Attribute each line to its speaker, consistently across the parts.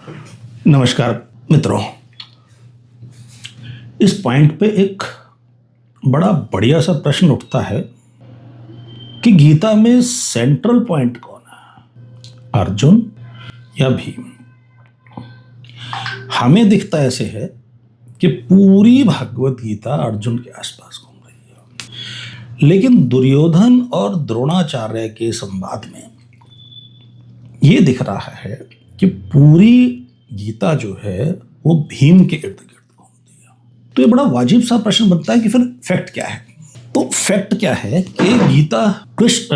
Speaker 1: नमस्कार मित्रों, इस पॉइंट पे एक बड़ा बढ़िया सा प्रश्न उठता है कि गीता में सेंट्रल पॉइंट कौन है, अर्जुन या भीम। हमें दिखता ऐसे है कि पूरी भगवत गीता अर्जुन के आसपास घूम रही है, लेकिन दुर्योधन और द्रोणाचार्य के संवाद में यह दिख रहा है कि पूरी गीता जो है वो भीम के इर्द गिर्द घूमती है। तो ये बड़ा वाजिब सा प्रश्न बनता है कि फिर फैक्ट क्या है। तो फैक्ट क्या है कि गीता कृष्ण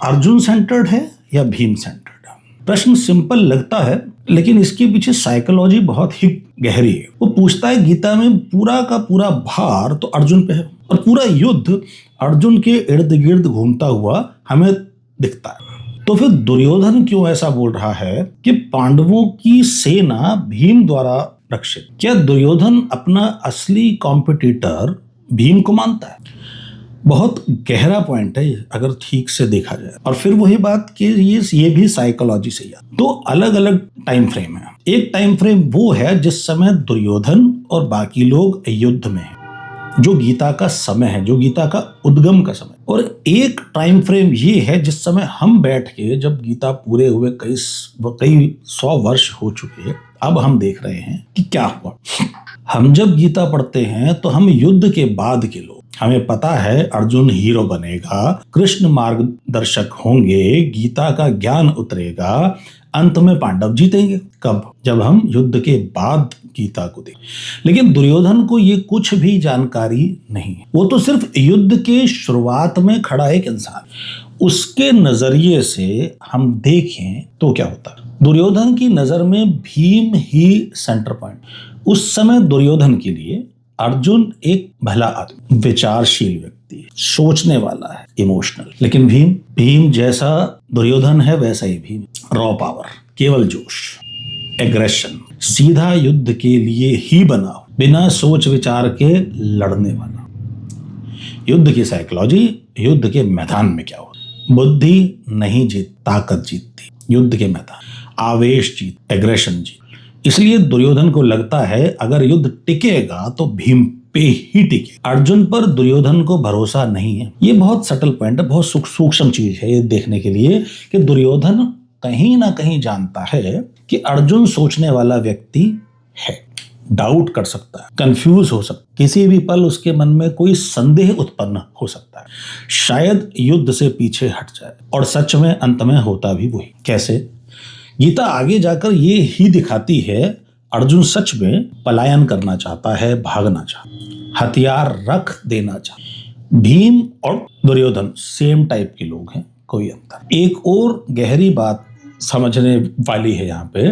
Speaker 1: अर्जुन सेंटर्ड है या भीम सेंटर्ड है। प्रश्न सिंपल लगता है, लेकिन इसके पीछे साइकोलॉजी बहुत ही गहरी है। वो पूछता है गीता में पूरा का पूरा भार तो अर्जुन पे है और पूरा युद्ध अर्जुन के इर्द गिर्द घूमता हुआ हमें दिखता है। तो फिर दुर्योधन क्यों ऐसा बोल रहा है कि पांडवों की सेना भीम द्वारा रक्षित? क्या दुर्योधन अपना असली कॉम्पिटिटर भीम को मानता है? बहुत गहरा पॉइंट है अगर ठीक से देखा जाए। और फिर वही बात कि ये भी साइकोलॉजी से है। तो अलग अलग टाइम फ्रेम है। एक टाइम फ्रेम वो है जिस समय दुर्योधन और बाकी लोग युद्ध में हैं, जो गीता का समय है, जो गीता का उद्गम का समय। और एक टाइम फ्रेम ये है जिस समय हम बैठ के, जब गीता पूरे हुए कई 100 वर्ष हो चुके, अब हम देख रहे हैं कि क्या हुआ। हम जब गीता पढ़ते हैं तो हम युद्ध के बाद के लोग, हमें पता है अर्जुन हीरो बनेगा, कृष्ण मार्गदर्शक होंगे, गीता का ज्ञान उतरेगा, अंत में पांडव जीतेंगे। कब? जब हम युद्ध के बाद गीता को देखें। लेकिन दुर्योधन को ये कुछ भी जानकारी नहीं है। वो तो सिर्फ युद्ध के शुरुआत में खड़ा एक इंसान। उसके नजरिए से हम देखें तो क्या होता है? दुर्योधन की नजर में भीम ही सेंटर पॉइंट। उस समय दुर्योधन के लिए अर्जुन एक भला आदमी, विचारशील व्यक्ति, सोचने वाला है, इमोशनल। लेकिन भीम जैसा दुर्योधन है वैसा ही भीम, रॉ पावर, केवल जोश, एग्रेशन, सीधा युद्ध के लिए ही बना, बिना सोच विचार के लड़ने वाला। युद्ध की साइकोलॉजी, युद्ध के मैदान में क्या होता? बुद्धि नहीं जीत, ताकत जीतती। युद्ध के मैदान आवेश जीत, एग्रेशन जीत। इसलिए दुर्योधन को लगता है अगर युद्ध टिकेगा तो भीम पे ही टिके। अर्जुन पर दुर्योधन को भरोसा नहीं है। ये बहुत सटल पॉइंट है, बहुत सूक्ष्म चीज है ये देखने के लिए कि दुर्योधन कहीं ना कहीं जानता है कि अर्जुन सोचने वाला व्यक्ति है, डाउट कर सकता है, कंफ्यूज हो सकता है, किसी भी पल उसके मन में कोई संदेह उत्पन्न हो सकता है, शायद युद्ध से पीछे हट जाए। और सच में अंत में होता भी वही। कैसे? गीता आगे जाकर ये ही दिखाती है अर्जुन सच में पलायन करना चाहता है, भागना चाहता है, हथियार रख देना चाहता है। भीम और दुर्योधन सेम टाइप के लोग हैं, कोई अंतर। एक और गहरी बात समझने वाली है यहाँ पे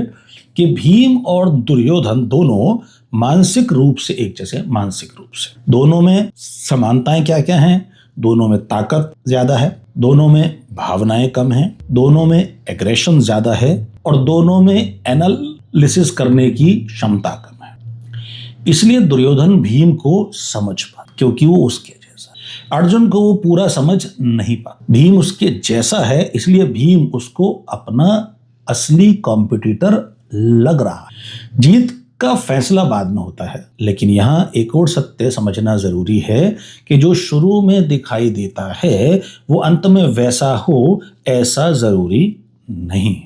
Speaker 1: कि भीम और दुर्योधन दोनों मानसिक रूप से एक जैसे, मानसिक रूप से दोनों में समानताएं क्या क्या हैं? दोनों में ताकत ज्यादा है, दोनों में भावनाएं कम हैं, दोनों में एग्रेशन ज्यादा है और दोनों में एनालिसिस करने की क्षमता कम है। इसलिए दुर्योधन भीम को समझ पाता, क्योंकि वो उसके जैसा है। अर्जुन को वो पूरा समझ नहीं पाता। भीम उसके जैसा है, इसलिए भीम उसको अपना असली कॉम्पिटिटर लग रहा है। जीत का फैसला बाद में होता है, लेकिन यहाँ एक और सत्य समझना जरूरी है कि जो शुरू में दिखाई देता है वो अंत में वैसा हो ऐसा जरूरी नहीं।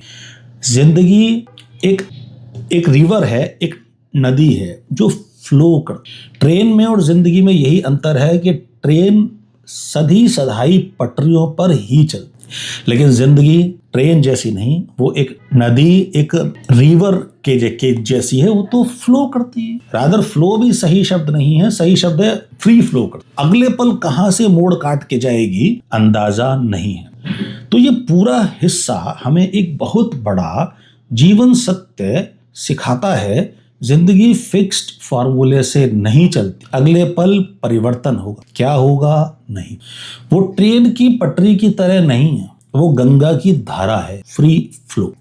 Speaker 1: जिंदगी एक रिवर है, एक नदी है जो फ्लो कर। ट्रेन में और जिंदगी में यही अंतर है कि ट्रेन सधी सधाई पटरियों पर ही चलती, लेकिन जिंदगी ट्रेन जैसी नहीं, वो एक नदी, एक रिवर के जैसी है। वो तो फ्लो करती है। रादर फ्लो भी सही शब्द नहीं है, सही शब्द है फ्री फ्लो कर। अगले पल कहां से मोड़ काट के जाएगी अंदाजा नहीं है। तो ये पूरा हिस्सा हमें एक बहुत बड़ा जीवन सत्य सिखाता है। जिंदगी फिक्स्ड फॉर्मूले से नहीं चलती, अगले पल परिवर्तन होगा। क्या होगा? नहीं। वो ट्रेन की पटरी की तरह नहीं है, वो गंगा की धारा है, फ्री फ्लो।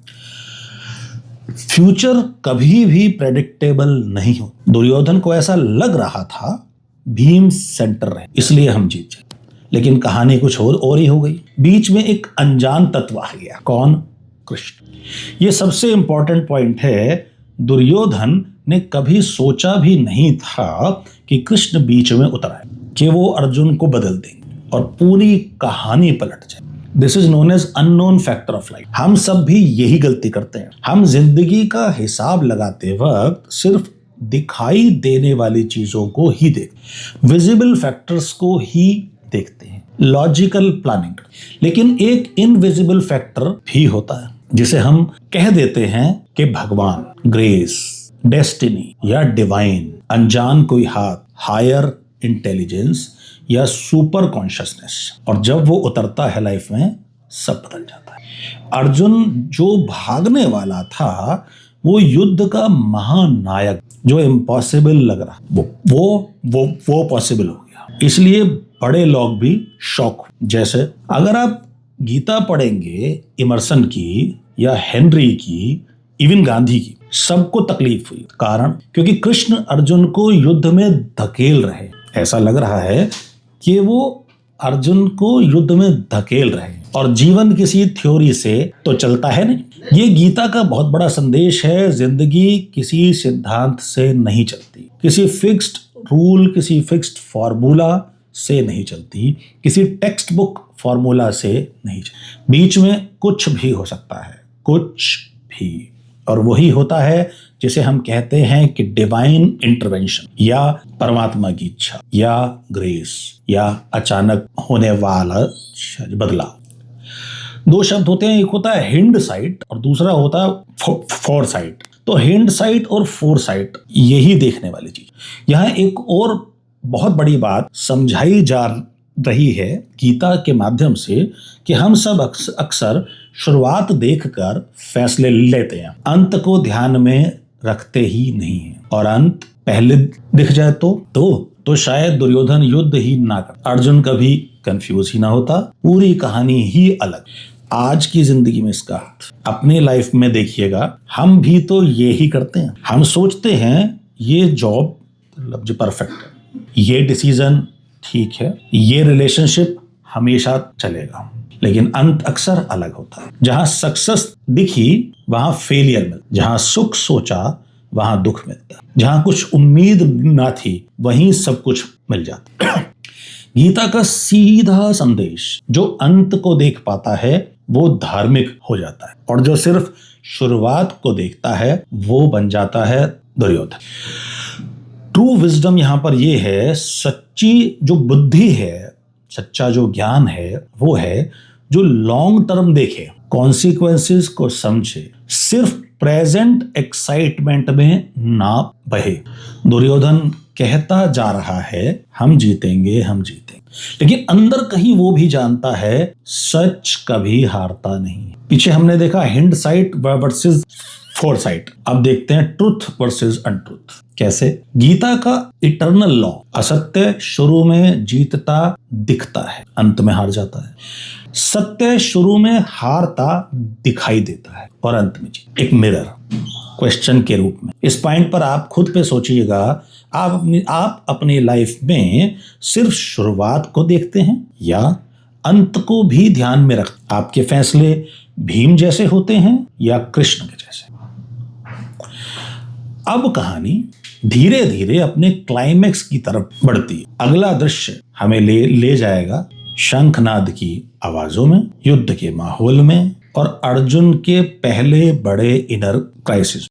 Speaker 1: फ्यूचर कभी भी प्रेडिक्टेबल नहीं हो। दुर्योधन को ऐसा लग रहा था भीम सेंटर है, इसलिए हम जीत जाए, लेकिन कहानी कुछ और ही हो गई। बीच में एक अनजान तत्व आ गया। कौन? कृष्ण। ये सबसे इंपॉर्टेंट पॉइंट है दुर्योधन ने कभी सोचा भी नहीं था कि कृष्ण बीच में उतर आए, कि वो अर्जुन को बदल देंगे और पूरी कहानी पलट जाए। This is known as unknown factor of life. हम सब भी यही गलती करते हैं। हम जिंदगी का हिसाब लगाते वक्त सिर्फ दिखाई देने वाली चीजों को ही विजिबल फैक्टर्स को ही देखते हैं, लॉजिकल प्लानिंग। लेकिन एक इनविजिबल फैक्टर भी होता है जिसे हम कह देते हैं कि भगवान, ग्रेस, डेस्टिनी या डिवाइन, अनजान कोई हाथ, हायर इंटेलिजेंस या सुपर कॉन्शियसनेस। और जब वो उतरता है लाइफ में, सब बदल जाता है। अर्जुन जो भागने वाला था, वो युद्ध का महानायक, जो इम्पॉसिबल लग रहा, वो पॉसिबल हो गया। इसलिए बड़े लोग भी शॉक। जैसे अगर आप गीता पढ़ेंगे इमर्सन की या हेनरी की, इवन गांधी की, सबको तकलीफ हुई। कारण क्योंकि कृष्ण अर्जुन को युद्ध में धकेल रहे। ऐसा लग रहा है कि वो अर्जुन को युद्ध में धकेल रहे हैं, और जीवन किसी थ्योरी से तो चलता है नहीं। ये गीता का बहुत बड़ा संदेश है। जिंदगी किसी सिद्धांत से नहीं चलती, किसी फिक्स्ड रूल, किसी फिक्स्ड फॉर्मूला से नहीं चलती, किसी टेक्स्ट बुक फॉर्मूला से नहीं चलती। बीच में कुछ भी हो सकता है, कुछ भी। और वही होता है जिसे हम कहते हैं कि डिवाइन इंटरवेंशन, या परमात्मा की इच्छा, या ग्रेस, या अचानक होने वाला बदलाव। दो शब्द होते हैं, एक होता है हिंड साइट और दूसरा होता है फोर साइट। तो हिंड साइट और फोर साइट यही देखने वाली चीज। यहाँ एक और बहुत बड़ी बात समझाई जा रही है गीता के माध्यम से, कि हम सब अक्सर शुरुआत देखकर फैसले लेते हैं, अंत को ध्यान में रखते ही नहीं है। और अंत पहले दिख जाए तो शायद दुर्योधन युद्ध ही ना कर, अर्जुन कभी कंफ्यूज ही ना होता, पूरी कहानी ही अलग। आज की जिंदगी में इसका अपनी लाइफ में देखिएगा, हम भी तो ये ही करते हैं। हम सोचते हैं ये जॉब जो परफेक्ट है, ये डिसीजन ठीक है, ये रिलेशनशिप हमेशा चलेगा, लेकिन अंत अक्सर अलग होता है। जहां सक्सेस दिखी वहां फेलियर मिलता, जहां सुख सोचा वहां दुख मिलता, जहां कुछ उम्मीद ना थी वहीं सब कुछ मिल जाता। गीता का सीधा संदेश, जो अंत को देख पाता है वो धार्मिक हो जाता है, और जो सिर्फ शुरुआत को देखता है वो बन जाता है दुर्योधन। ट्रू विजडम यहां पर ये है, सच्ची जो बुद्धि है, सच्चा जो ज्ञान है, वो है जो लॉन्ग टर्म देखे, कॉन्सिक्वेंसेस को समझे, सिर्फ प्रेजेंट एक्साइटमेंट में ना बहे। दुर्योधन कहता जा रहा है हम जीतेंगे, हम जीतेंगे, लेकिन अंदर कहीं वो भी जानता है सच कभी हारता नहीं। पीछे हमने देखा hind site versus four site, अब देखते हैं ट्रुथ वर्सेस अनट्रुथ। कैसे? गीता का इटर्नल लॉ, असत्य शुरू में जीतता दिखता है, अंत में हार जाता है। सत्य शुरू में हारता दिखाई देता है और अंत में जीत। एक मिरर क्वेश्चन के रूप में इस पॉइंट पर आप खुद पे सोचिएगा, आप अपनी लाइफ में सिर्फ शुरुआत को देखते हैं या अंत को भी ध्यान में रख? आपके फैसले भीम जैसे होते हैं या कृष्ण के जैसे? अब कहानी धीरे धीरे अपने क्लाइमेक्स की तरफ बढ़ती है। अगला दृश्य हमें ले जाएगा शंखनाद की आवाजों में, युद्ध के माहौल में, और अर्जुन के पहले बड़े इनर क्राइसिस।